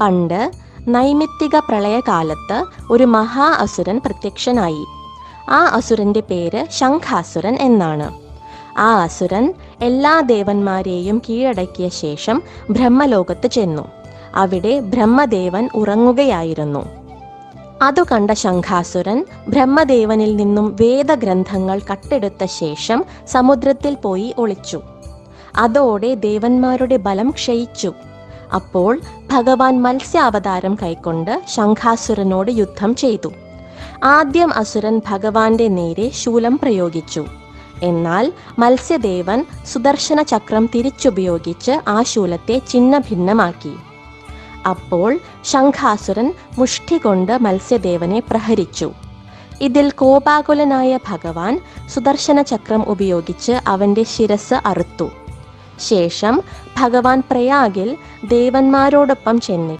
പണ്ട് നൈമിത്തിക പ്രളയകാലത്ത് ഒരു മഹാ അസുരൻ പ്രത്യക്ഷനായി. ആ അസുരന്റെ പേര് ശംഖാസുരൻ എന്നാണ്. ആ അസുരൻ എല്ലാ ദേവന്മാരെയും കീഴടക്കിയ ശേഷം ബ്രഹ്മലോകത്ത് ചെന്നു. അവിടെ ബ്രഹ്മദേവൻ ഉറങ്ങുകയായിരുന്നു. അതു കണ്ട ശംഖാസുരൻ ബ്രഹ്മദേവനിൽ നിന്നും വേദഗ്രന്ഥങ്ങൾ കട്ടെടുത്ത ശേഷം സമുദ്രത്തിൽ പോയി ഒളിച്ചു. അതോടെ ദേവന്മാരുടെ ബലം ക്ഷയിച്ചു. അപ്പോൾ ഭഗവാൻ മത്സ്യാവതാരം കൈക്കൊണ്ട് ശംഖാസുരനോട് യുദ്ധം ചെയ്തു. ആദ്യം അസുരൻ ഭഗവാന്റെ നേരെ ശൂലം പ്രയോഗിച്ചു. എന്നാൽ മത്സ്യദേവൻ സുദർശന ചക്രം തിരിച്ചുപയോഗിച്ച് ആ ശൂലത്തെ ഛിന്നഭിന്നമാക്കി. അപ്പോൾ ശംഖാസുരൻ മുഷ്ടി കൊണ്ട് മത്സ്യദേവനെ പ്രഹരിച്ചു. ഇതിൽ കോപാകുലനായ ഭഗവാൻ സുദർശന ചക്രം ഉപയോഗിച്ച് അവന്റെ ശിരസ് അറുത്തു. ശേഷം ഭഗവാൻ പ്രയാഗിൽ ദേവന്മാരോടൊപ്പം ചെന്നു